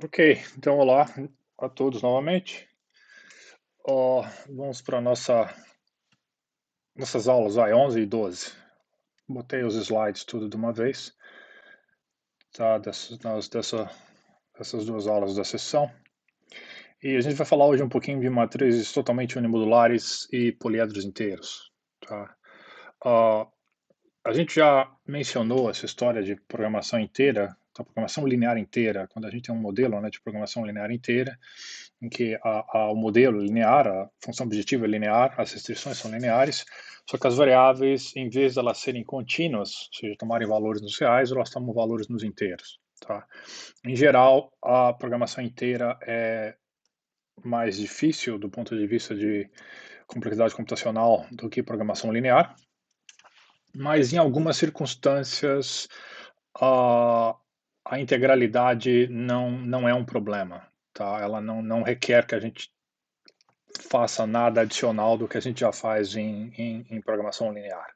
Ok, então olá a todos novamente. Vamos para nossas aulas, 11 e 12. Botei os slides tudo de uma vez, tá? Dessas duas aulas da sessão. E a gente vai falar hoje um pouquinho de matrizes totalmente unimodulares e poliedros inteiros, tá? Ah, a gente já mencionou essa história de programação inteira, da programação linear inteira, quando a gente tem um modelo, né, de programação linear inteira, em que o modelo linear, a função objetiva é linear, as restrições são lineares, só que as variáveis, em vez de elas serem contínuas, ou seja, tomarem valores nos reais, elas tomam valores nos inteiros. Tá? Em geral, a programação inteira é mais difícil do ponto de vista de complexidade computacional do que programação linear, mas em algumas circunstâncias a, a integralidade não é um problema. Tá? Ela não requer que a gente faça nada adicional do que a gente já faz em programação linear.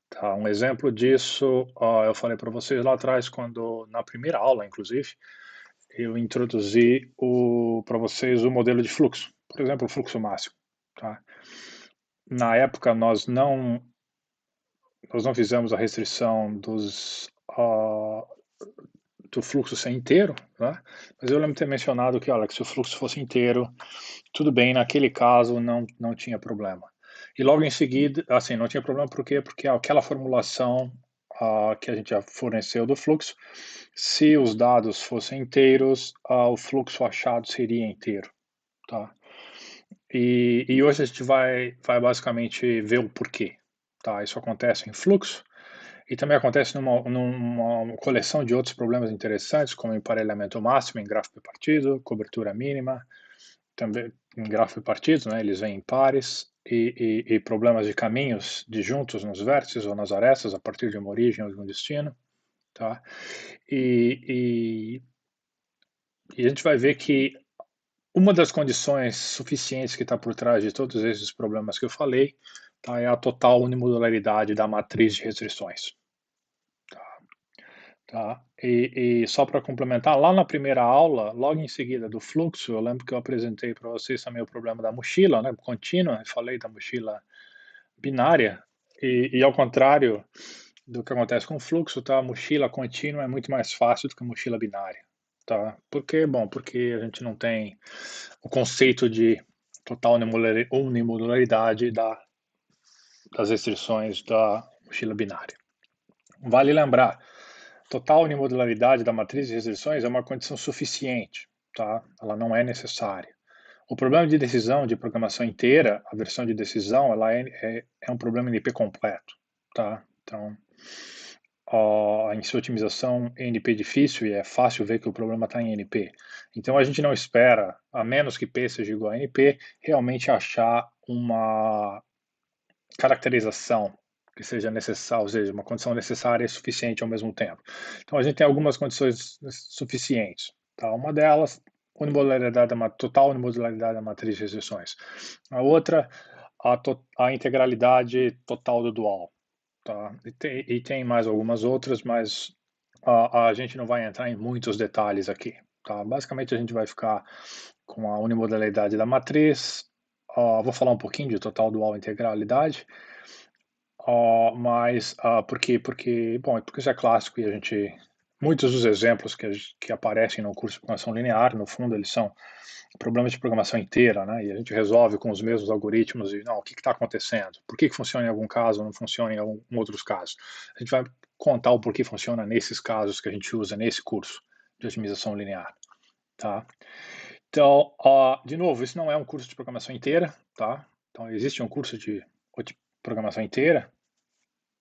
Tá? Um exemplo disso, eu falei para vocês lá atrás, quando na primeira aula, inclusive, eu introduzi para vocês o modelo de fluxo, por exemplo, o fluxo máximo. Tá? Na época, nós não fizemos a restrição do fluxo ser inteiro, né? Mas eu lembro de ter mencionado que, olha, que se o fluxo fosse inteiro, tudo bem, naquele caso não tinha problema. E logo em seguida, assim, não tinha problema por quê? Porque aquela formulação que a gente já forneceu do fluxo, se os dados fossem inteiros, o fluxo achado seria inteiro, tá? E hoje a gente vai basicamente ver o porquê, tá? Isso acontece em fluxo e também acontece numa coleção de outros problemas interessantes, como emparelhamento máximo em gráfico bipartido, cobertura mínima, também em gráfico bipartido, né, eles vêm em pares, e problemas de caminhos disjuntos nos vértices ou nas arestas a partir de uma origem ou de um destino. Tá? E, e a gente vai ver que uma das condições suficientes que está por trás de todos esses problemas que eu falei, tá, é a total unimodularidade da matriz de restrições. Tá? E só para complementar, lá na primeira aula, logo em seguida do fluxo, eu lembro que eu apresentei para vocês também o problema da mochila, né, contínua, falei da mochila binária, e ao contrário do que acontece com o fluxo, tá, a mochila contínua é muito mais fácil do que a mochila binária. Tá? Por quê? Bom, porque a gente não tem o conceito de total unimodularidade das restrições da mochila binária. Vale lembrar, total unimodularidade da matriz de restrições é uma condição suficiente, tá? Ela não é necessária. O problema de decisão de programação inteira, a versão de decisão, ela é um problema NP completo, tá? Então, em sua otimização NP difícil, e é fácil ver que o problema está em NP. Então, a gente não espera, a menos que P seja igual a NP, realmente achar uma caracterização que seja necessária, ou seja, uma condição necessária e suficiente ao mesmo tempo. Então, a gente tem algumas condições suficientes. Tá? Uma delas, total unimodularidade da matriz de restrições. A outra, a integralidade total do dual. Tá? E tem mais algumas outras, mas a gente não vai entrar em muitos detalhes aqui. Tá? Basicamente, a gente vai ficar com a unimodalidade da matriz. Vou falar um pouquinho de total dual integralidade, mas por quê? Porque isso é clássico e muitos dos exemplos que aparecem no curso de programação linear, no fundo, eles são problemas de programação inteira, né? E a gente resolve com os mesmos algoritmos e, não, o que está acontecendo? Por que funciona em algum caso, não funciona em outros casos? A gente vai contar o porquê funciona nesses casos que a gente usa nesse curso de otimização linear, tá? Então, de novo, isso não é um curso de programação inteira, tá? Então, existe um curso de programação inteira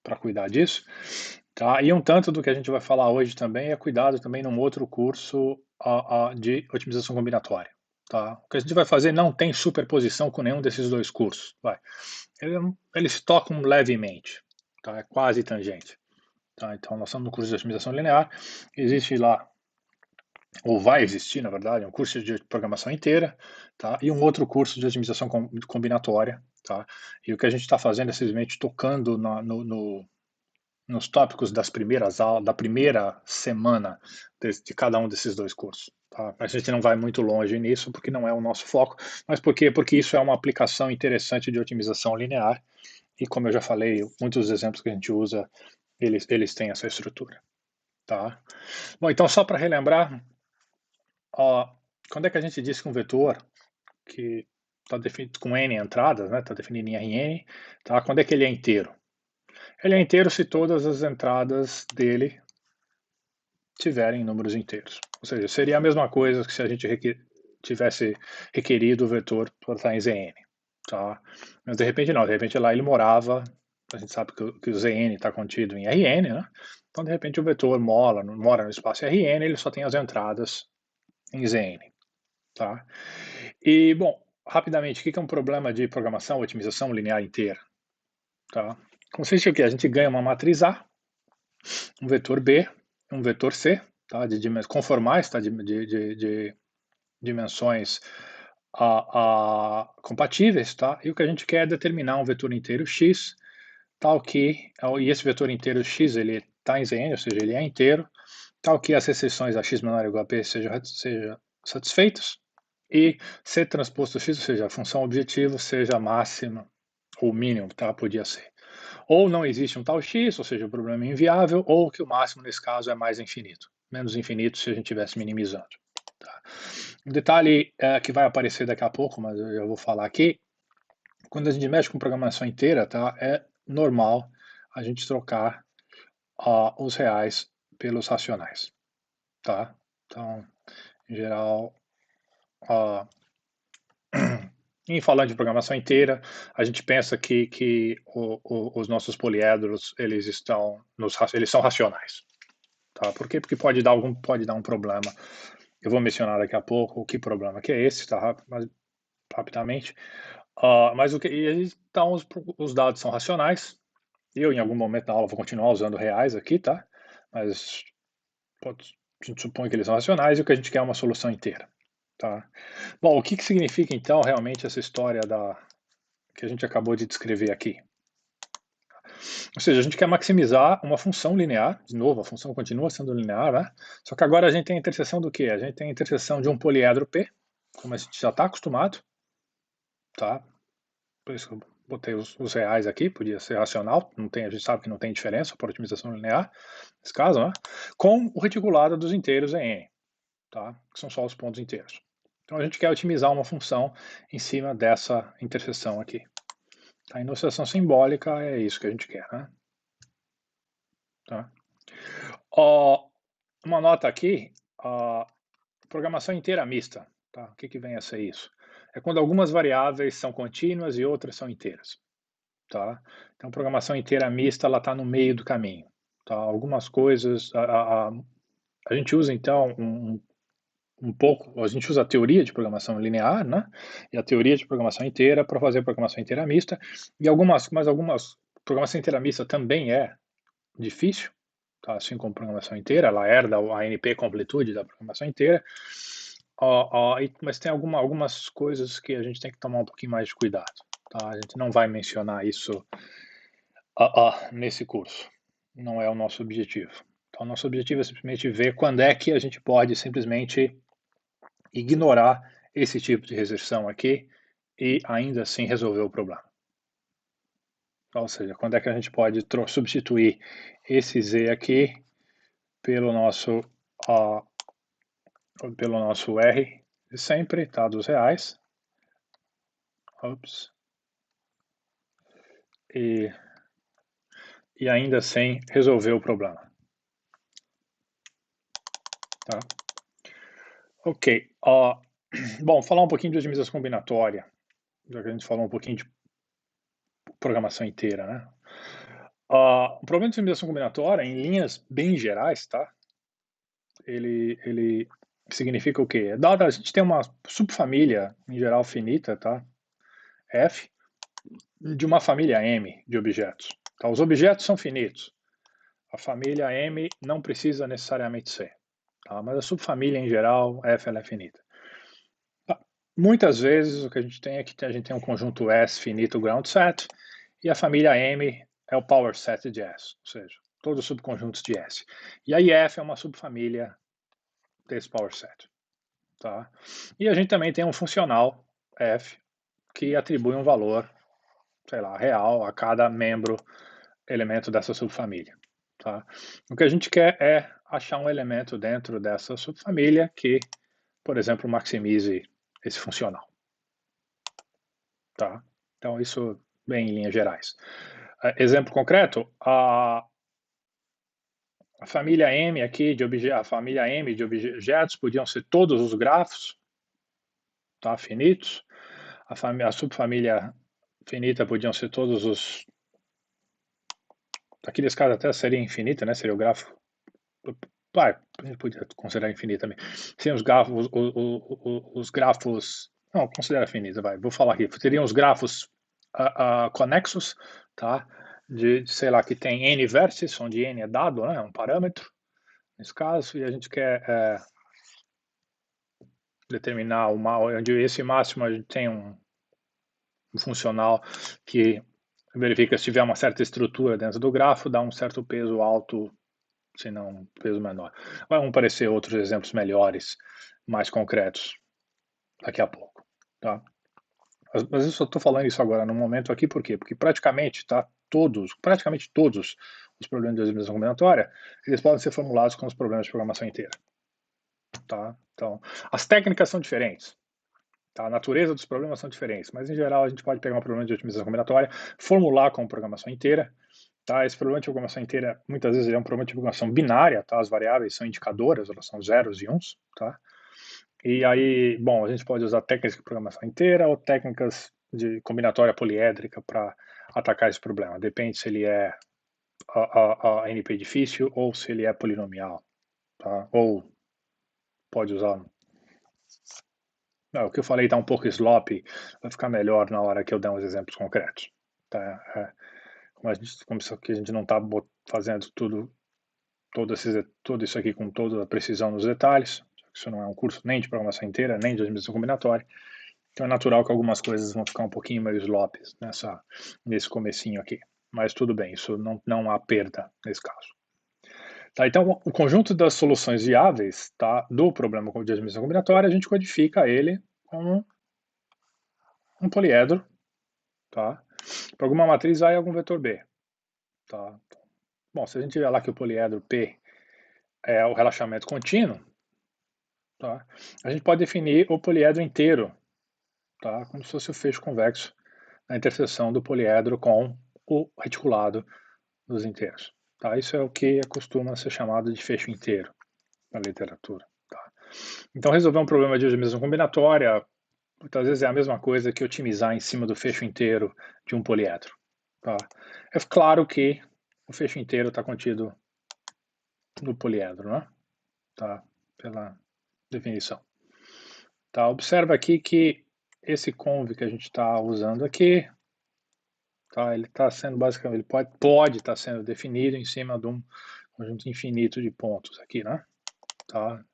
para cuidar disso, tá? E um tanto do que a gente vai falar hoje também é cuidado também num outro curso de otimização combinatória, tá? O que a gente vai fazer não tem superposição com nenhum desses dois cursos, vai. Eles tocam levemente, tá? É quase tangente, tá? Então, nós estamos no curso de otimização linear, existe lá, ou vai existir, na verdade, um curso de programação inteira, tá? E um outro curso de otimização combinatória, tá? E o que a gente está fazendo é simplesmente tocando nos tópicos das primeiras aulas, da primeira semana de cada um desses dois cursos. Tá? A gente não vai muito longe nisso, porque não é o nosso foco, mas por quê? Porque isso é uma aplicação interessante de otimização linear, e como eu já falei, muitos dos exemplos que a gente usa, eles têm essa estrutura. Tá? Bom, então só para relembrar, ó, quando é que a gente diz que um vetor que está definido com n entradas, né, está definido em Rn, tá? Quando é que ele é inteiro? Ele é inteiro se todas as entradas dele tiverem números inteiros. Ou seja, seria a mesma coisa que se a gente tivesse requerido o vetor para estar em Zn. Tá? Mas de repente não, de repente lá ele morava, a gente sabe que o Zn está contido em Rn, né? Então de repente o vetor mora no espaço Rn, ele só tem as entradas em Zn. Tá? E, bom, rapidamente, o que é um problema de programação, otimização linear inteira? Tá? Consiste em que a gente ganha uma matriz A, um vetor B, um vetor C, tá? De conformais, tá? De dimensões compatíveis, tá? E o que a gente quer é determinar um vetor inteiro x, tal que, e esse vetor inteiro x, ele está em Zn, ou seja, ele é inteiro, tal que as restrições a x menor ou igual a b sejam satisfeitas, e C transposto x, ou seja, a função objetivo seja máxima ou mínimo, tá? Podia ser. Ou não existe um tal x, ou seja, o problema é inviável, ou que o máximo nesse caso é mais infinito. Menos infinito se a gente estivesse minimizando. Tá? Um detalhe que vai aparecer daqui a pouco, mas eu já vou falar aqui, quando a gente mexe com programação inteira, tá? É normal a gente trocar os reais pelos racionais. Tá? Então, em geral, em falar de programação inteira, a gente pensa que os nossos poliedros eles são racionais, tá? Por quê? Porque pode dar um problema. Eu vou mencionar daqui a pouco o que problema que é esse, tá? Mas, rapidamente. Mas então os dados são racionais. Eu em algum momento da aula vou continuar usando reais aqui, tá? Mas a gente supõe que eles são racionais e o que a gente quer é uma solução inteira, tá? Bom, o que significa então realmente essa história que a gente acabou de descrever aqui? Ou seja, a gente quer maximizar uma função linear, de novo, a função continua sendo linear, né? Só que agora a gente tem a interseção do quê? A gente tem a interseção de um poliedro P, como a gente já está acostumado, tá? Por isso que eu botei os reais aqui, podia ser racional, a gente sabe que não tem diferença para otimização linear, nesse caso, né? Com o reticulado dos inteiros em N, tá? Que são só os pontos inteiros. Então a gente quer otimizar uma função em cima dessa interseção aqui. A enunciação simbólica é isso que a gente quer, né? Tá? Uma nota aqui, programação inteira mista. Tá? O que vem a ser isso? É quando algumas variáveis são contínuas e outras são inteiras. Tá? Então, programação inteira mista está no meio do caminho. Tá? Algumas coisas, a gente usa então um pouco, a gente usa a teoria de programação linear, né? E a teoria de programação inteira para fazer programação inteira mista. E algumas programação inteira mista também é difícil, tá? Assim como programação inteira, ela herda a NP completude da programação inteira. Mas tem algumas coisas que a gente tem que tomar um pouquinho mais de cuidado. Tá? A gente não vai mencionar isso nesse curso. Não é o nosso objetivo. Então, nosso objetivo é simplesmente ver quando é que a gente pode simplesmente ignorar esse tipo de restrição aqui e ainda assim resolver o problema. Ou seja, quando é que a gente pode substituir esse Z aqui pelo nosso R de sempre, tá? Dos reais. Ops. E ainda assim resolver o problema. Tá? Ok. Bom, falar um pouquinho de otimização combinatória, já que a gente falou um pouquinho de programação inteira, né? O problema de otimização combinatória, em linhas bem gerais, tá? Ele significa o quê? Dada a gente tem uma subfamília, em geral, finita, tá? F, de uma família M de objetos. Tá? Os objetos são finitos. A família M não precisa necessariamente ser. Tá? Mas a subfamília, em geral, F ela é finita. Tá? Muitas vezes o que a gente tem é que a gente tem um conjunto S finito ground set e a família M é o power set de S. Ou seja, todos os subconjuntos de S. E aí F é uma subfamília desse power set, tá? E a gente também tem um funcional F que atribui um valor, sei lá, real a cada membro, elemento dessa subfamília, tá? O que a gente quer é achar um elemento dentro dessa subfamília que, por exemplo, maximize esse funcional, tá? Então isso bem em linhas gerais. Exemplo concreto, a família M aqui a família M de objetos podiam ser todos os grafos, tá, finitos. A subfamília finita podiam ser todos os. Aqui nesse caso até seria infinita, né? Seria o grafo. A gente podia considerar infinito também. Seriam os grafos. Os grafos. Não, considera finita, vai. Vou falar aqui. Teriam os grafos conexos, tá? Sei lá, que tem n vértices, onde n é dado, né? Um parâmetro, nesse caso, e a gente quer determinar onde esse máximo a gente tem um funcional que verifica se tiver uma certa estrutura dentro do grafo, dá um certo peso alto, se não um peso menor. Vão aparecer outros exemplos melhores, mais concretos, daqui a pouco, tá? Mas eu só estou falando isso agora no momento aqui, por quê? Porque praticamente todos os problemas de otimização combinatória, eles podem ser formulados como os problemas de programação inteira, tá? Então, as técnicas são diferentes, tá? A natureza dos problemas são diferentes, mas em geral a gente pode pegar um problema de otimização combinatória, formular como programação inteira, tá? Esse problema de programação inteira, muitas vezes, é um problema de programação binária, tá? As variáveis são indicadoras, elas são zeros e uns, tá? E aí, bom, a gente pode usar técnicas de programação inteira ou técnicas de combinatória poliédrica para atacar esse problema. Depende se ele é a NP difícil ou se ele é polinomial, tá? Ou pode usar. Não, o que eu falei está um pouco sloppy, vai ficar melhor na hora que eu der uns exemplos concretos, tá? Como isso aqui a gente não está fazendo tudo isso aqui com toda a precisão nos detalhes. Isso não é um curso nem de programação inteira, nem de administração combinatória. Então é natural que algumas coisas vão ficar um pouquinho meio slopes nesse comecinho aqui. Mas tudo bem, isso não há perda nesse caso. Tá, então, o conjunto das soluções viáveis, tá, do problema de administração combinatória, a gente codifica ele como um poliedro, tá, para alguma matriz A e algum vetor B. Tá. Bom, se a gente tiver lá que o poliedro P é o relaxamento contínuo, tá, a gente pode definir o poliedro inteiro, tá, como se fosse o fecho convexo na interseção do poliedro com o reticulado dos inteiros. Tá? Isso é o que costuma ser chamado de fecho inteiro na literatura. Tá? Então, resolver um problema de otimização combinatória, muitas vezes é a mesma coisa que otimizar em cima do fecho inteiro de um poliedro. Tá? É claro que o fecho inteiro está contido no poliedro, né? Tá? Pela definição. Tá? Observa aqui que esse conv que a gente está usando aqui, tá? Ele está sendo basicamente, ele pode estar sendo definido em cima de um conjunto infinito de pontos aqui, né? Tá?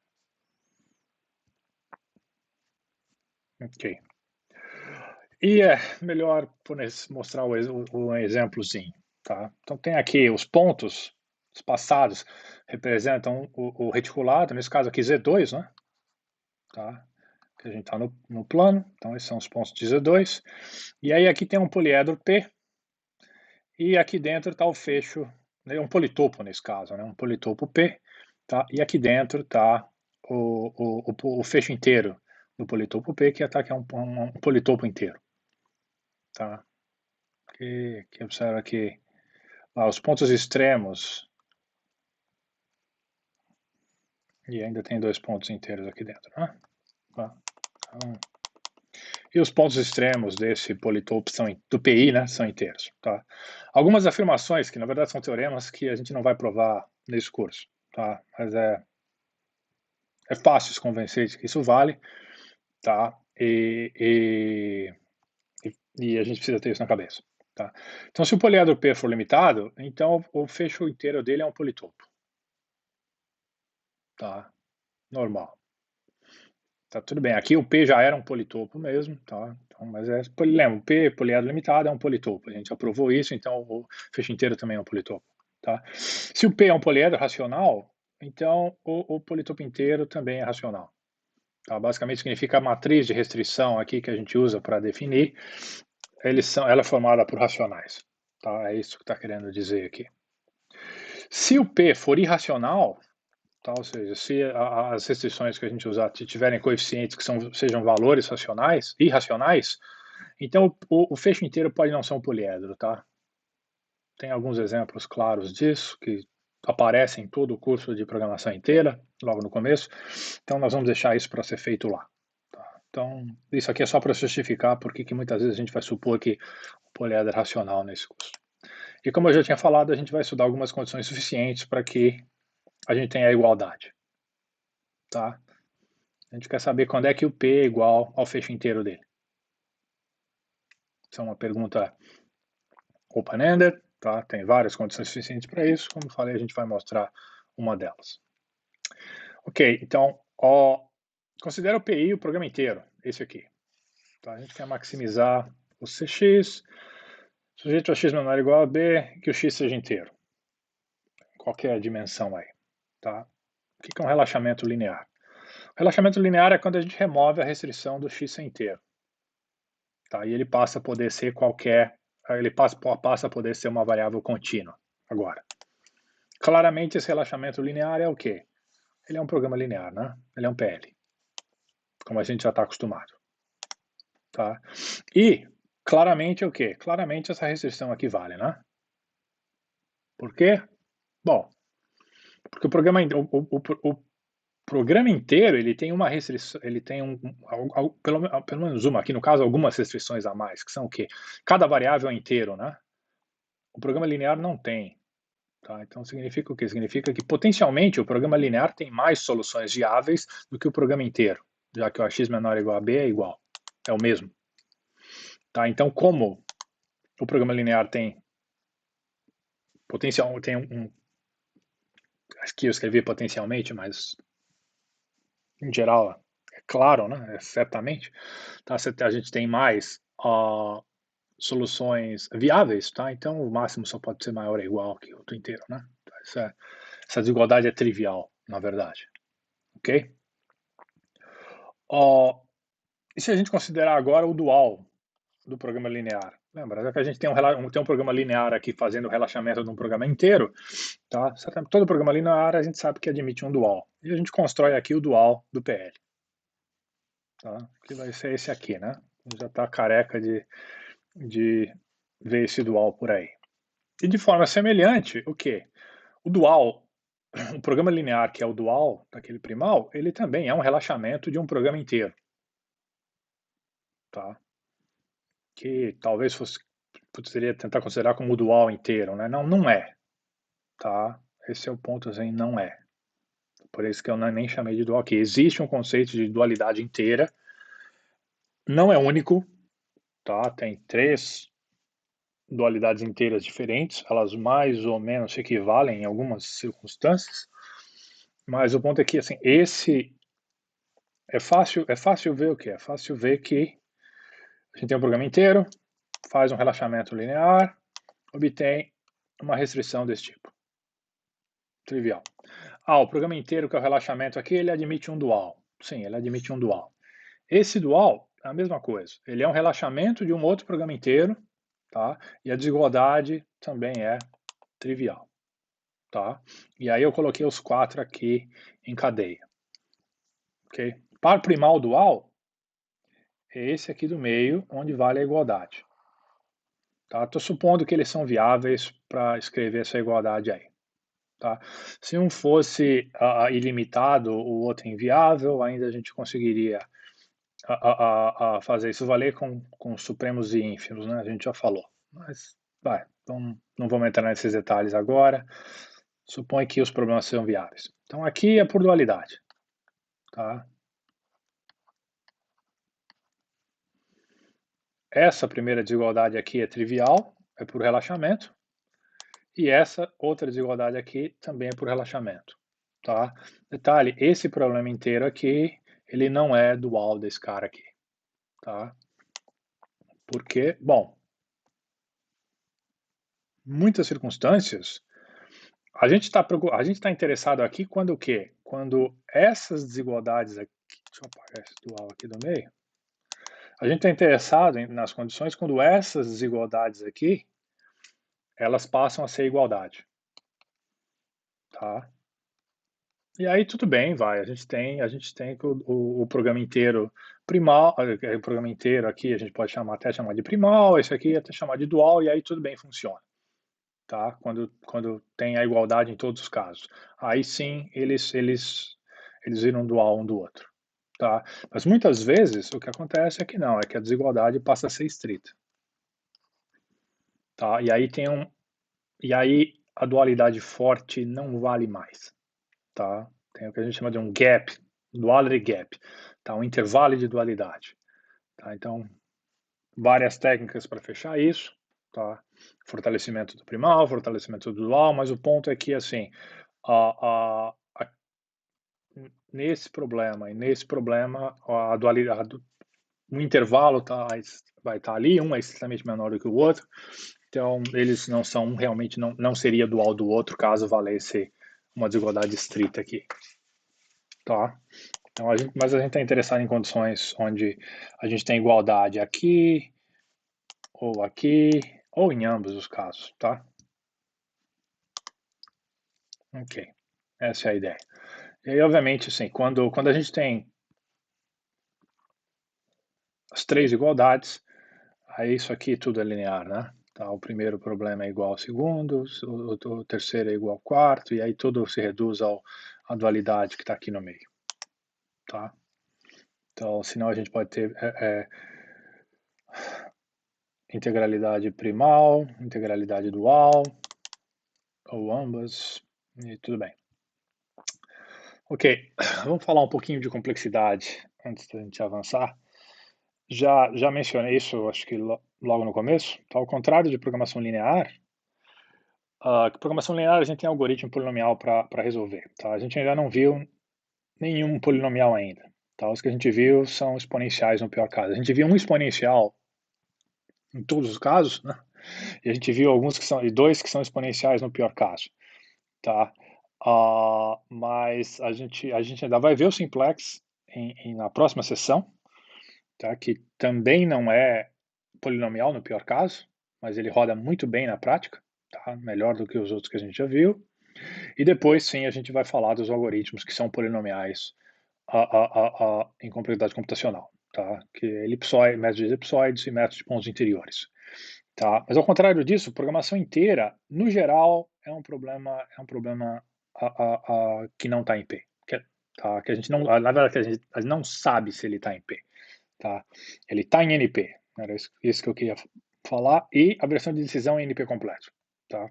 Ok. E é melhor mostrar um exemplozinho, tá? Então tem aqui os pontos espaçados representam o reticulado, nesse caso aqui Z2, né? Tá? Que a gente está no plano, então esses são os pontos de Z2. E aí aqui tem um poliedro P, e aqui dentro está o fecho, né, um politopo nesse caso, né? Um politopo P, tá? E aqui dentro está o fecho inteiro do politopo P, que é um politopo inteiro. Tá? Que observa aqui os pontos extremos, e ainda tem dois pontos inteiros aqui dentro, né? Tá? Então, e os pontos extremos desse politopo do PI, né, são inteiros. Tá? Algumas afirmações, que na verdade são teoremas, que a gente não vai provar nesse curso, tá? Mas é fácil se convencer de que isso vale, tá? E a gente precisa ter isso na cabeça. Tá? Então, se o poliedro P for limitado, então o fecho inteiro dele é um politopo. Tá? Normal. Tá tudo bem. Aqui o P já era um politopo mesmo, tá? Então, mas lembra, o P, poliedro limitado, é um politopo. A gente aprovou isso, então o fecho inteiro também é um politopo. tá? Se o P é um poliedro racional, então o politopo inteiro também é racional. Tá? Basicamente significa a matriz de restrição aqui que a gente usa para definir, ela é formada por racionais. Tá? É isso que está querendo dizer aqui. Se o P for irracional, tá? Ou seja, se as restrições que a gente usar tiverem coeficientes que sejam valores racionais, irracionais, então o fecho inteiro pode não ser um poliedro. Tá? Tem alguns exemplos claros disso, que aparecem em todo o curso de programação inteira, logo no começo. Então, nós vamos deixar isso para ser feito lá. Tá? Então, isso aqui é só para justificar porque que muitas vezes a gente vai supor que o poliedro é racional nesse curso. E como eu já tinha falado, a gente vai estudar algumas condições suficientes para que a gente tenha a igualdade. Tá? A gente quer saber quando é que o P é igual ao fecho inteiro dele. Isso é uma pergunta open-ended. Tá? Tem várias condições suficientes para isso. Como falei, a gente vai mostrar uma delas. Ok, então, considera o PI o programa inteiro, esse aqui. Tá? A gente quer maximizar o CX, sujeito a x menor ou igual a b, que o x seja inteiro. Qualquer dimensão aí. Tá? O que é um relaxamento linear? O relaxamento linear é quando a gente remove a restrição do x ser inteiro. Tá? E ele passa a poder ser ele passa a poder ser uma variável contínua. Agora, claramente esse relaxamento linear é o quê? Ele é um programa linear, né? Ele é um PL, como a gente já está acostumado. Tá? E, claramente o quê? Claramente essa restrição aqui vale, né? Por quê? Bom, porque o programa inteiro ele tem uma restrição, ele tem pelo menos uma, aqui no caso, algumas restrições a mais, que são o quê? Cada variável é inteiro, né? O programa linear não tem. Tá? Então significa o quê? Significa que potencialmente o programa linear tem mais soluções viáveis do que o programa inteiro, já que o x menor ou igual a b é igual, é o mesmo. Tá? Então, como o programa linear tem potencial, aqui eu escrevi potencialmente, mas em geral é claro, né? É certamente, tá? A gente tem mais soluções viáveis, tá? Então o máximo só pode ser maior ou igual que o outro inteiro, né? Essa desigualdade é trivial, na verdade, ok? E se a gente considerar agora o dual do programa linear? Lembra, já que a gente tem um programa linear aqui fazendo o relaxamento de um programa inteiro, tá? Todo programa linear a gente sabe que admite um dual. E a gente constrói aqui o dual do PL. Tá? Que vai ser esse aqui, né? Já está careca de ver esse dual por aí. E de forma semelhante, o quê? O dual, o programa linear que é o dual daquele primal, ele também é um relaxamento de um programa inteiro. Tá? Que talvez poderia tentar considerar como o dual inteiro, né? Não, não é. Tá? Esse é o ponto, assim, não é. Por isso que eu nem chamei de dual aqui. Existe um conceito de dualidade inteira, não é único, tá? Tem 3 dualidades inteiras diferentes, elas mais ou menos se equivalem em algumas circunstâncias, mas o ponto é que, assim, esse é fácil ver o que? É fácil ver que a gente tem um programa inteiro, faz um relaxamento linear, obtém uma restrição desse tipo. Trivial. O programa inteiro que é o relaxamento aqui, ele admite um dual. Sim, ele admite um dual. Esse dual é a mesma coisa. Ele é um relaxamento de um outro programa inteiro, tá? E a desigualdade também é trivial, tá? E aí eu coloquei os 4 aqui em cadeia, ok? Par primal dual é esse aqui do meio, onde vale a igualdade. Tá? Estou supondo que eles são viáveis para escrever essa igualdade aí. Tá? Se um fosse ilimitado, o outro inviável, ainda a gente conseguiria a fazer isso valer com supremos e ínfimos, né? A gente já falou. Mas, então não vamos entrar nesses detalhes agora. Supõe que os problemas sejam viáveis. Então aqui é por dualidade. Tá? Essa primeira desigualdade aqui é trivial, é por relaxamento. E essa outra desigualdade aqui também é por relaxamento. Tá? Detalhe, esse problema inteiro aqui, ele não é dual desse cara aqui. Tá? Porque, bom, muitas circunstâncias, a gente tá interessado aqui quando o quê? Quando essas desigualdades aqui, deixa eu apagar esse dual aqui do meio. A gente está interessado nas condições quando essas desigualdades aqui, elas passam a ser igualdade, tá? E aí tudo bem, vai, a gente tem que o programa inteiro primal, o programa inteiro aqui a gente pode até chamar de primal, esse aqui até chamar de dual, e aí tudo bem, funciona, tá? Quando tem a igualdade em todos os casos. Aí sim, eles viram dual um do outro, tá? Mas muitas vezes o que acontece é que não, é que a desigualdade passa a ser estrita, tá? E aí a dualidade forte não vale mais, tá? Tem o que a gente chama de um gap, duality gap, tá? Um intervalo de dualidade, tá? Então, várias técnicas para fechar isso, tá? Fortalecimento do primal, fortalecimento do dual, mas o ponto é que, assim, a nesse problema e nesse problema, a dualidade, o intervalo vai estar ali, um é extremamente menor do que o outro, então eles não são, realmente não seria dual do outro caso valesse uma desigualdade estrita aqui, tá? Então mas a gente está interessado em condições onde a gente tem igualdade aqui, ou em ambos os casos, tá? Ok, essa é a ideia. E aí, obviamente, assim, quando a gente tem as três igualdades, aí isso aqui tudo é linear, né? Tá, o primeiro problema é igual ao segundo, o terceiro é igual ao quarto, e aí tudo se reduz à dualidade que está aqui no meio, tá? Então, senão a gente pode ter integralidade primal, integralidade dual, ou ambas, e tudo bem. Ok, vamos falar um pouquinho de complexidade antes da gente avançar. Já mencionei isso, acho que logo no começo. Tá, ao contrário de programação linear, programação linear a gente tem algoritmo polinomial para resolver. Tá? A gente ainda não viu nenhum polinomial ainda. Tá? Os que a gente viu são exponenciais no pior caso. A gente viu um exponencial em todos os casos, né? E a gente viu e dois que são exponenciais no pior caso. Tá? Mas a gente ainda vai ver o simplex na próxima sessão, tá? Que também não é polinomial no pior caso, mas ele roda muito bem na prática, tá? Melhor do que os outros que a gente já viu. E depois, sim, a gente vai falar dos algoritmos que são polinomiais em complexidade computacional, tá? Que é métodos de elipsoides e métodos de pontos interiores. Tá? Mas ao contrário disso, programação inteira, no geral, é um problema que não está em P. Tá? Que a gente não, na verdade, que a gente não sabe se ele está em P. Tá? Ele está em NP. Era isso que eu queria falar. E a versão de decisão é NP completo. Tá?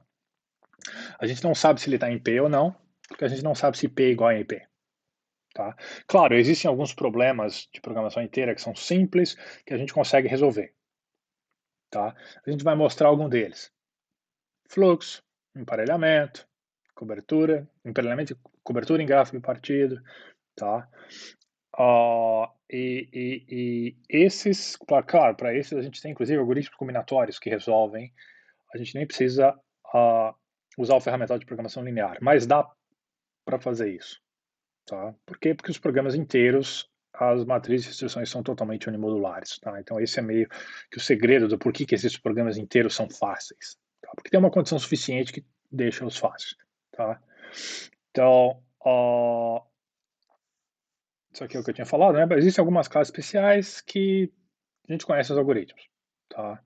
A gente não sabe se ele está em P ou não, porque a gente não sabe se P é igual a NP. Tá? Claro, existem alguns problemas de programação inteira que são simples, que a gente consegue resolver. Tá? A gente vai mostrar algum deles. Fluxo, emparelhamento, cobertura em gráfico partido, tá? E esses, claro, para esses a gente tem inclusive algoritmos combinatórios que resolvem, a gente nem precisa usar o ferramental de programação linear, mas dá para fazer isso, tá? Por quê? Porque os programas inteiros, as matrizes de instruções são totalmente unimodulares, tá? Então esse é meio que o segredo do porquê que esses programas inteiros são fáceis, tá? Porque tem uma condição suficiente que deixa-os fáceis, tá? Então, isso aqui é o que eu tinha falado, né? Mas existem algumas classes especiais que a gente conhece os algoritmos, tá?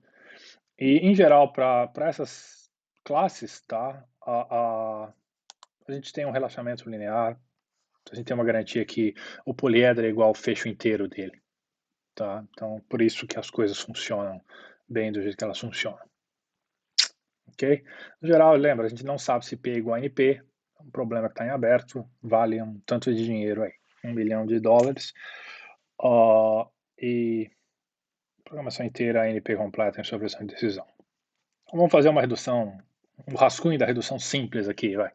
E, em geral, para essas classes, tá? A gente tem um relacionamento linear, a gente tem uma garantia que o poliedro é igual ao fecho inteiro dele, tá? Então, por isso que as coisas funcionam bem do jeito que elas funcionam, ok? No geral, lembra, a gente não sabe se P é igual a NP, é um problema que está em aberto, vale um tanto de dinheiro aí, $1 milhão, e programação inteira NP completa em sua versão de decisão. Então, vamos fazer uma redução, um rascunho da redução simples aqui, vai.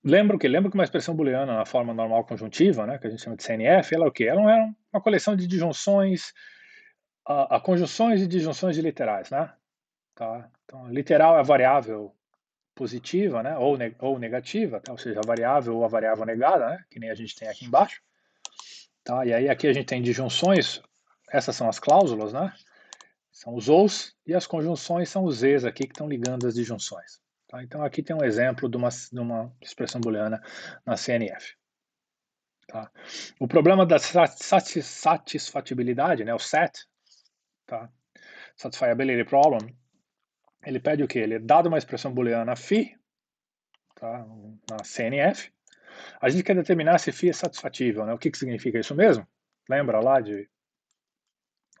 Lembra que uma expressão booleana na forma normal conjuntiva, né, que a gente chama de CNF, ela é o quê? Ela é uma coleção de disjunções, conjunções e disjunções de literais, né? Tá? Então, literal é a variável positiva, né, ou negativa, tá? Ou seja, a variável ou a variável negada, né, que nem a gente tem aqui embaixo. Tá? E aí aqui a gente tem disjunções, essas são as cláusulas, né? São os ous, e as conjunções são os es aqui que estão ligando as disjunções. Tá? Então aqui tem um exemplo de uma expressão booleana na CNF. Tá? O problema da satisfatibilidade, né, o SAT, tá? Satisfiability Problem, ele pede o quê? Ele é dado uma expressão booleana phi, tá? Na CNF, a gente quer determinar se phi é satisfatível, né? O que significa isso mesmo? Lembra lá de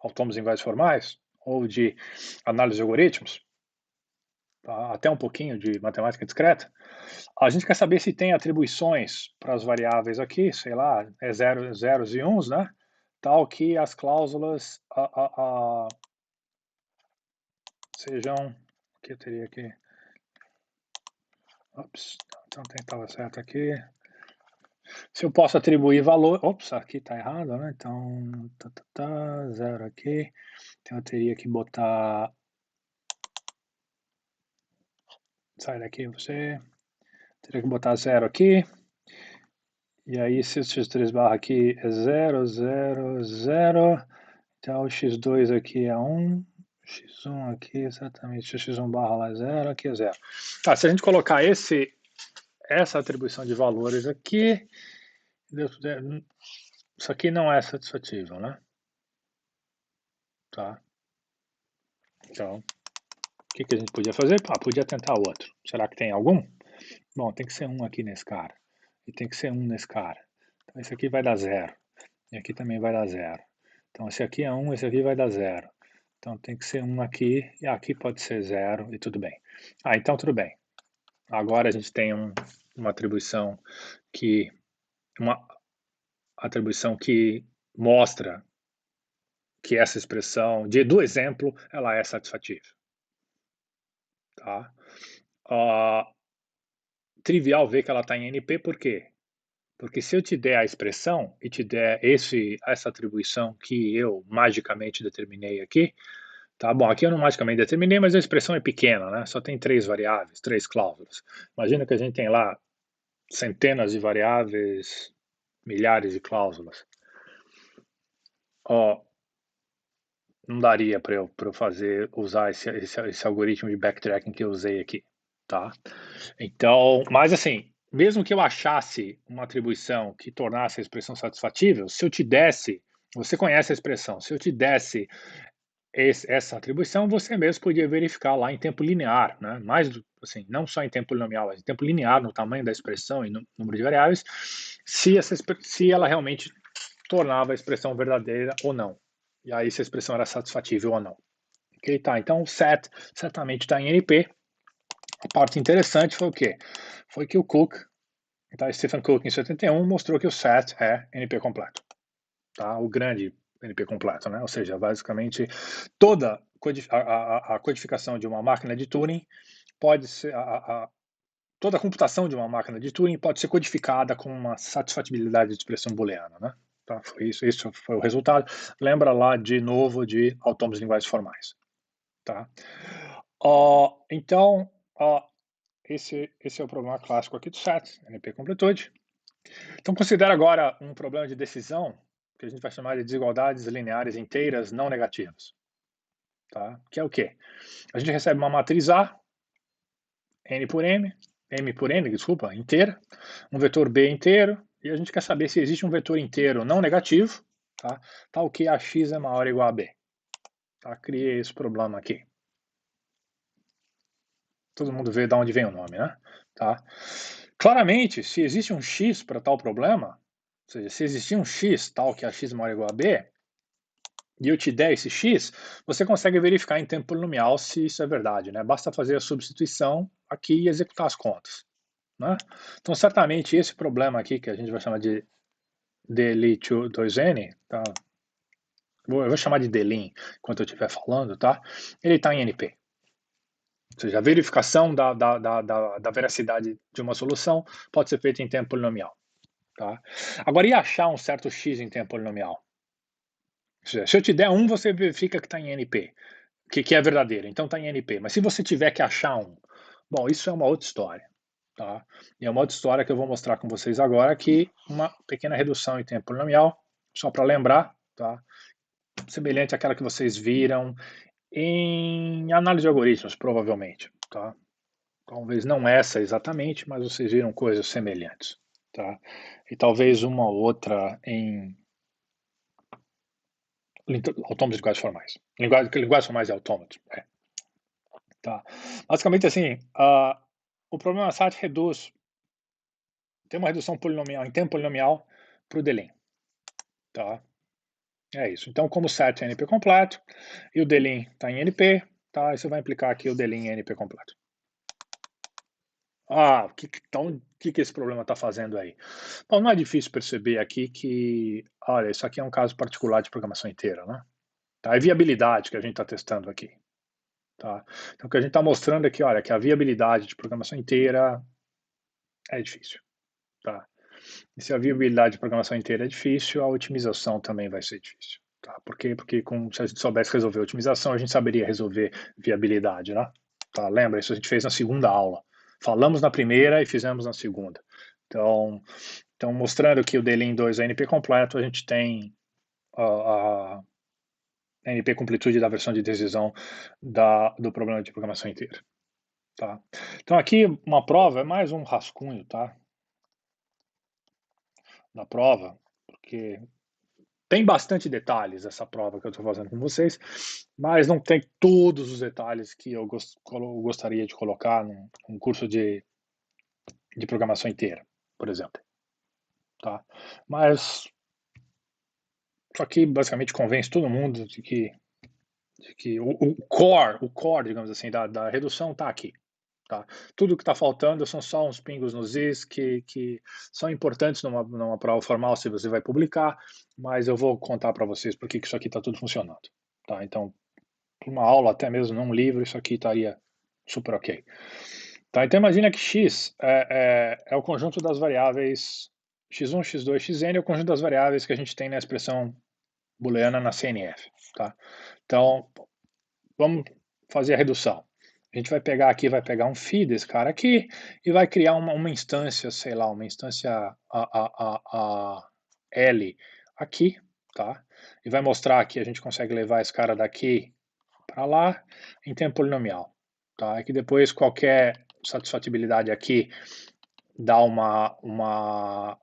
autômatos inversos formais, ou de análise de algoritmos, tá? Até um pouquinho de matemática discreta, a gente quer saber se tem atribuições para as variáveis aqui, sei lá, zeros e uns, né? Tal que as cláusulas sejam, o que eu teria aqui? Ops, então estava certo aqui. Se eu posso atribuir valor, ops, aqui está errado, né? Então, zero aqui. Então eu teria que botar, sai daqui você, teria que botar zero aqui. E aí, se o x3 barra aqui é 0, 0, 0, então o x2 aqui é 1, x1 aqui exatamente, o x1 barra lá é 0, aqui é 0. Tá, se a gente colocar essa atribuição de valores aqui, isso aqui não é satisfatível, né? Tá. Então, o que a gente podia fazer? Podia tentar outro. Será que tem algum? Bom, tem que ser um aqui nesse cara. E tem que ser um nesse cara. Então, esse aqui vai dar 0. E aqui também vai dar 0. Então, esse aqui é 1, esse aqui vai dar 0. Então, tem que ser 1 aqui, e aqui pode ser 0, e tudo bem. Então tudo bem. Agora a gente tem uma atribuição que mostra que essa expressão, do exemplo, ela é satisfatível. Tá? Trivial ver que ela está em NP, por quê? Porque se eu te der a expressão e te der essa atribuição que eu magicamente determinei aqui, tá bom, aqui eu não magicamente determinei, mas a expressão é pequena, né? Só tem 3 variáveis, 3 cláusulas. Imagina que a gente tem lá centenas de variáveis, milhares de cláusulas. Não daria para eu usar esse algoritmo de backtracking que eu usei aqui, tá? Então, mas assim, mesmo que eu achasse uma atribuição que tornasse a expressão satisfatível, se eu te desse, você conhece a expressão, se eu te desse essa atribuição, você mesmo podia verificar lá em tempo linear, né? Assim, não só em tempo polinomial, mas em tempo linear, no tamanho da expressão e no número de variáveis, se ela realmente tornava a expressão verdadeira ou não. E aí se a expressão era satisfatível ou não. Ok, tá. Então o set certamente está em NP. A parte interessante foi o quê? Foi que o Cook, tá? Stephen Cook, em 71, mostrou que o set é NP completo. Tá? O grande NP completo, né? Ou seja, basicamente toda a codificação de uma máquina de Turing pode ser toda a computação de uma máquina de Turing pode ser codificada com uma satisfatibilidade de expressão booleana, né? Tá? Isso foi o resultado. Lembra lá de novo de autômatos linguagens formais, tá? Então, esse é o problema clássico aqui do set, NP completude. Então considera agora um problema de decisão que a gente vai chamar de desigualdades lineares inteiras não negativas, tá? Que é o quê? A gente recebe uma matriz A, n por m por n, desculpa, inteira, um vetor B inteiro, e a gente quer saber se existe um vetor inteiro não negativo, tá? Tal que ax é maior ou igual a b. Tá? Criei esse problema aqui. Todo mundo vê de onde vem o nome, né? Tá? Claramente, se existe um x para tal problema, ou seja, se existir um x tal que ax é maior ou igual a b, e eu te der esse x, você consegue verificar em tempo polinomial se isso é verdade, né? Basta fazer a substituição aqui e executar as contas, né? Então, certamente, esse problema aqui, que a gente vai chamar de DLI2N, tá? Eu vou chamar de DLIN enquanto eu estiver falando, tá? Ele está em NP. Ou seja, a verificação da veracidade de uma solução pode ser feita em tempo polinomial, tá? Agora, e achar um certo x em tempo polinomial? Se eu te der um, você verifica que está em NP, que é verdadeiro, então está em NP. Mas se você tiver que achar um Bom, isso é uma outra história, tá? E é uma outra história que eu vou mostrar com vocês agora aqui, uma pequena redução em tempo polinomial, só para lembrar, tá? Semelhante àquela que vocês viram em análise de algoritmos, provavelmente, tá? Talvez não essa exatamente, mas vocês viram coisas semelhantes, tá? E talvez uma outra em autômatos de linguagens formais. Linguagens formais e autômatos, tá? Basicamente assim, o problema SAT reduz, tem uma redução polinomial em tempo polinomial para o delin, tá? É isso. Então, como o SAT é NP completo e o delin está em NP, tá? Isso vai implicar que o delin é NP completo. Então, o que esse problema está fazendo aí? Bom, não é difícil perceber aqui que, olha, isso aqui é um caso particular de programação inteira, né? Tá? É viabilidade que a gente está testando aqui, tá? Então, o que a gente está mostrando aqui, olha, que a viabilidade de programação inteira é difícil, tá? E se a viabilidade de programação inteira é difícil, a otimização também vai ser difícil, tá? Por quê? Porque se a gente soubesse resolver otimização, a gente saberia resolver viabilidade, né? Tá? Lembra? Isso a gente fez na segunda aula. Falamos na primeira e fizemos na segunda. Então mostrando que o delin 2 é NP completo, a gente tem a NP completude da versão de decisão do problema de programação inteira. Tá? Então aqui uma prova é mais um rascunho, tá? Da prova, porque tem bastante detalhes essa prova que eu estou fazendo com vocês, mas não tem todos os detalhes que eu gostaria de colocar num curso de programação inteira, por exemplo. Tá? Mas isso aqui basicamente convence todo mundo de que o core, digamos assim, da redução está aqui. Tá? Tudo que está faltando são só uns pingos nos is que são importantes numa prova formal se você vai publicar, mas eu vou contar para vocês por que isso aqui está tudo funcionando. Tá? Então, para uma aula, até mesmo num livro, isso aqui estaria super ok. Tá? Então, imagina que x é o conjunto das variáveis x1, x2, xn, é o conjunto das variáveis que a gente tem na expressão booleana na CNF. Tá? Então, vamos fazer a redução. A gente vai pegar aqui, vai pegar um phi desse cara aqui e vai criar uma instância, sei lá, uma instância L aqui, tá? E vai mostrar que a gente consegue levar esse cara daqui para lá em tempo polinomial, tá? É que depois qualquer satisfatibilidade aqui dá uma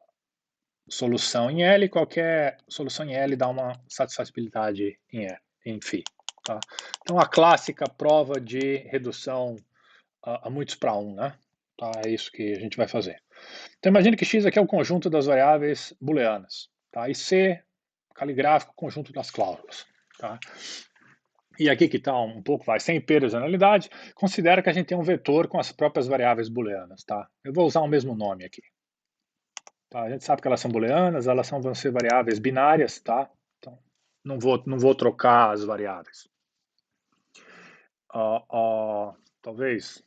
solução em L, qualquer solução em L dá uma satisfatibilidade em φ. Tá? Então, a clássica prova de redução a muitos para 1, né? Tá? É isso que a gente vai fazer. Então, imagine que x aqui é o conjunto das variáveis booleanas, tá? E C, caligráfico, conjunto das cláusulas, tá? E aqui que está um pouco, sem perda de analidade, considera que a gente tem um vetor com as próprias variáveis booleanas, tá? Eu vou usar o mesmo nome aqui. Tá? A gente sabe que elas são booleanas, vão ser variáveis binárias, tá? Então, não vou trocar as variáveis. Talvez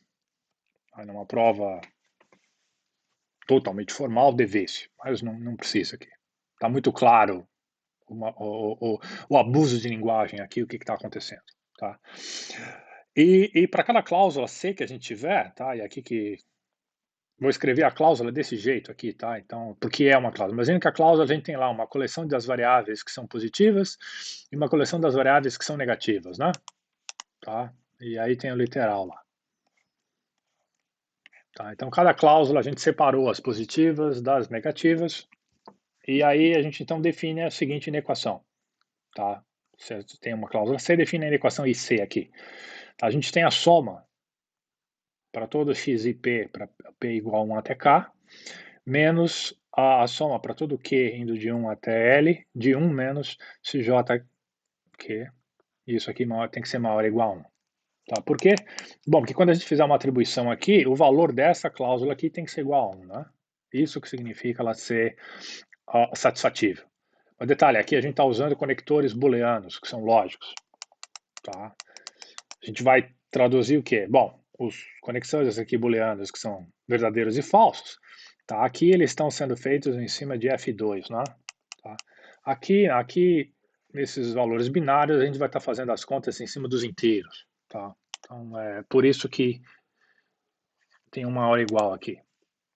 numa prova totalmente formal devesse, mas não precisa aqui. Está muito claro o abuso de linguagem aqui, o que está acontecendo. Tá? E para cada cláusula C que a gente tiver, tá? E aqui que vou escrever a cláusula desse jeito aqui, tá? Então, porque é uma cláusula. Imagina que a cláusula a gente tem lá uma coleção das variáveis que são positivas e uma coleção das variáveis que são negativas, né? Tá? E aí tem o literal lá. Tá? Então, cada cláusula a gente separou as positivas das negativas e aí a gente então define a seguinte inequação. Tá? Você tem uma cláusula C, define a inequação IC aqui. A gente tem a soma para todo x e p, para p igual a 1 até k, menos a soma para todo q indo de 1 até L, de 1 menos CJQ. Isso aqui tem que ser maior ou igual a 1. Tá? Por quê? Bom, porque quando a gente fizer uma atribuição aqui, o valor dessa cláusula aqui tem que ser igual a 1. Né? Isso que significa ela ser satisfatível. O detalhe, aqui a gente está usando conectores booleanos, que são lógicos. Tá? A gente vai traduzir o quê? Bom, os conexões aqui booleanos que são verdadeiros e falsos, tá? Aqui eles estão sendo feitos em cima de F2, né? Tá? Aqui, nesses valores binários, a gente vai estar fazendo as contas em cima dos inteiros, tá? Então, é por isso que tem um maior ou igual aqui,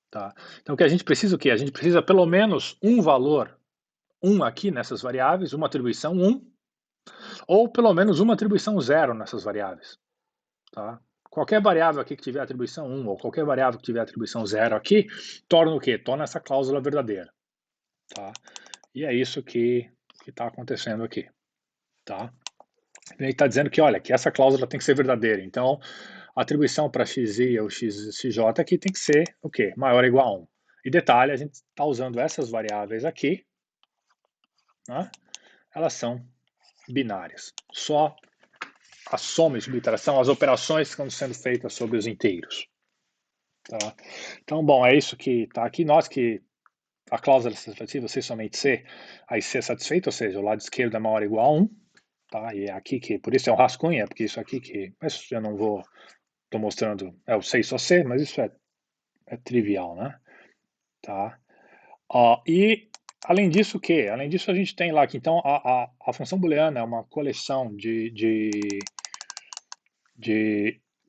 tá? Então o que a gente precisa o quê? A gente precisa pelo menos um valor, um aqui nessas variáveis, uma atribuição um, ou pelo menos uma atribuição zero nessas variáveis, tá? Qualquer variável aqui que tiver atribuição um ou qualquer variável que tiver atribuição zero aqui, torna o quê? Torna essa cláusula verdadeira, tá? E é isso que está acontecendo aqui, tá? Ele está dizendo que, olha, que essa cláusula tem que ser verdadeira. Então, a atribuição para xi ou xj aqui tem que ser o quê? Maior ou igual a 1. E detalhe, a gente está usando essas variáveis aqui, né? Elas são binárias. Só a soma e subtração, as operações que estão sendo feitas sobre os inteiros. Tá? Então, bom, é isso que está aqui. Nós que a cláusula satisfativa, C somente C, aí C é satisfeito, ou seja, o lado esquerdo é maior ou igual a 1. Tá? E é aqui que, por isso é um rascunho, porque isso aqui que, mas eu não vou, estou mostrando, é o C só C, mas isso é trivial, né? Tá? E além disso, o quê? Além disso, a gente tem lá que então a função booleana é uma coleção de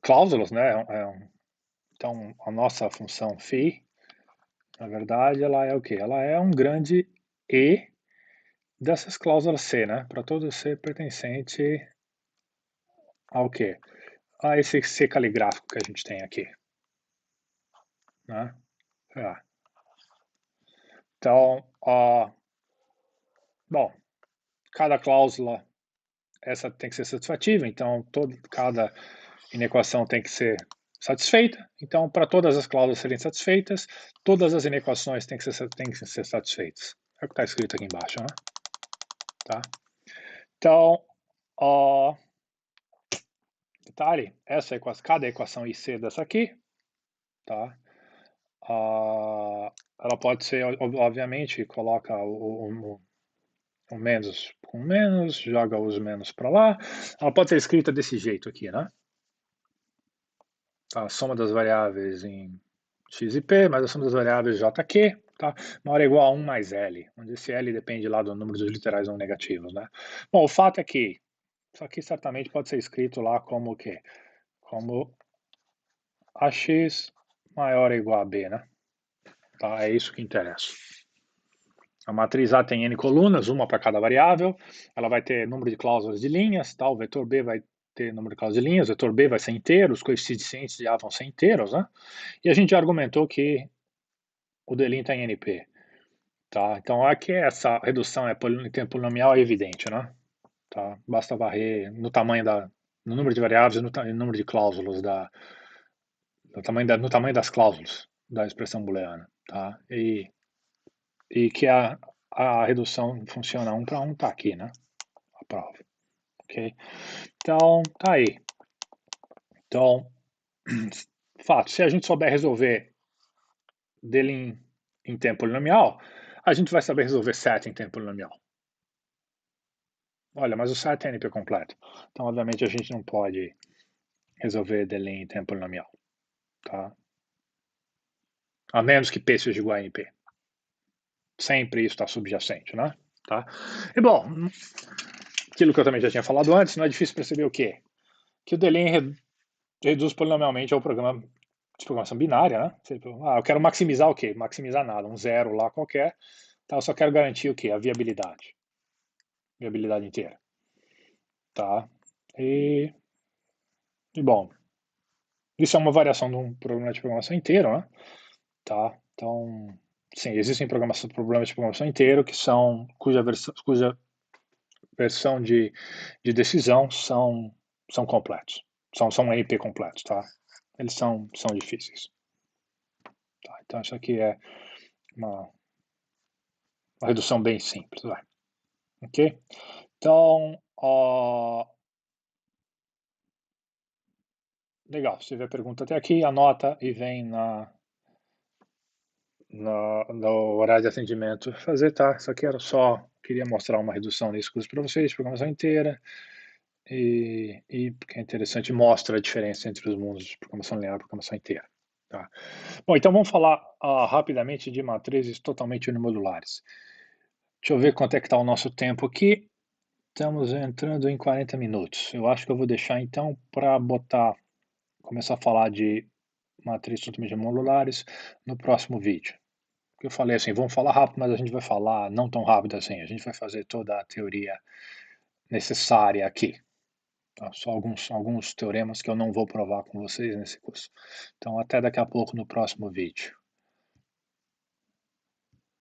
cláusulas, né? Então, a nossa função phi, na verdade, ela é o quê? Ela é um grande E dessas cláusulas C, né? Para todo C pertencente ao quê? A esse C caligráfico que a gente tem aqui, né? Então, bom, cada cláusula essa tem que ser satisfativa, então cada inequação tem que ser satisfeita. Então, para todas as cláusulas serem satisfeitas, todas as inequações têm que ser satisfeitas. É o que está escrito aqui embaixo, né? Tá? Então, detalhe, cada equação IC dessa aqui, tá? Ela pode ser, obviamente, coloca o menos com menos, joga os menos para lá. Ela pode ser escrita desse jeito aqui, né? A soma das variáveis em x e p, mais a soma das variáveis jq, tá? Maior ou igual a 1 mais L, onde esse L depende lá do número dos literais não negativos, né? Bom, o fato é que isso aqui certamente pode ser escrito lá como o quê? Como ax maior ou igual a b, né? Tá? É isso que interessa. A matriz A tem n colunas, uma para cada variável, ela vai ter número de cláusulas de linhas, tá? O vetor B vai ter número de cláusulas de linhas, o vetor B vai ser inteiro, os coeficientes de A vão ser inteiros, né? E a gente já argumentou que o delin está em NP, tá? Então aqui essa redução em tempo polinomial é evidente, né? Tá? Basta varrer no número de variáveis e no número de cláusulas no tamanho das cláusulas da expressão booleana, tá? E que a redução funciona 1 para 1 está aqui, né? A prova, ok? Então, tá aí. Então, fato, se a gente souber resolver dele em tempo polinomial, a gente vai saber resolver set em tempo polinomial. Olha, mas o set é NP completo. Então, obviamente, a gente não pode resolver dele em tempo polinomial, tá? A menos que P seja igual a NP. Sempre isso está subjacente, né? Tá? E bom, aquilo que eu também já tinha falado antes, não é difícil perceber o quê? Que o delay reduz polinomialmente ao programa de programação binária, né? Eu quero maximizar o quê? Maximizar nada, um zero lá qualquer. Tá? Eu só quero garantir o quê? A viabilidade. Viabilidade inteira. Tá? E bom, isso é uma variação de um programa de programação inteiro, né? Tá? Então, sim, existem problemas de programação inteiro cuja versão de decisão são completos. São NP completos, tá? Eles são difíceis. Tá? Então, isso aqui é uma redução bem simples, vai. Ok? Então, legal. Se tiver pergunta até aqui, anota e vem no horário de atendimento fazer, tá? Isso aqui queria mostrar uma redução nesse curso para vocês, de programação inteira, e porque é interessante, mostra a diferença entre os mundos de programação linear e programação inteira. Tá? Bom, então vamos falar rapidamente de matrizes totalmente unimodulares. Deixa eu ver quanto é que está o nosso tempo aqui. Estamos entrando em 40 minutos. Eu acho que eu vou deixar então para começar a falar de matrizes totalmente modulares no próximo vídeo. Porque eu falei assim: "Vamos falar rápido, mas a gente vai falar não tão rápido assim, a gente vai fazer toda a teoria necessária aqui". Tá, só alguns teoremas que eu não vou provar com vocês nesse curso. Então até daqui a pouco no próximo vídeo.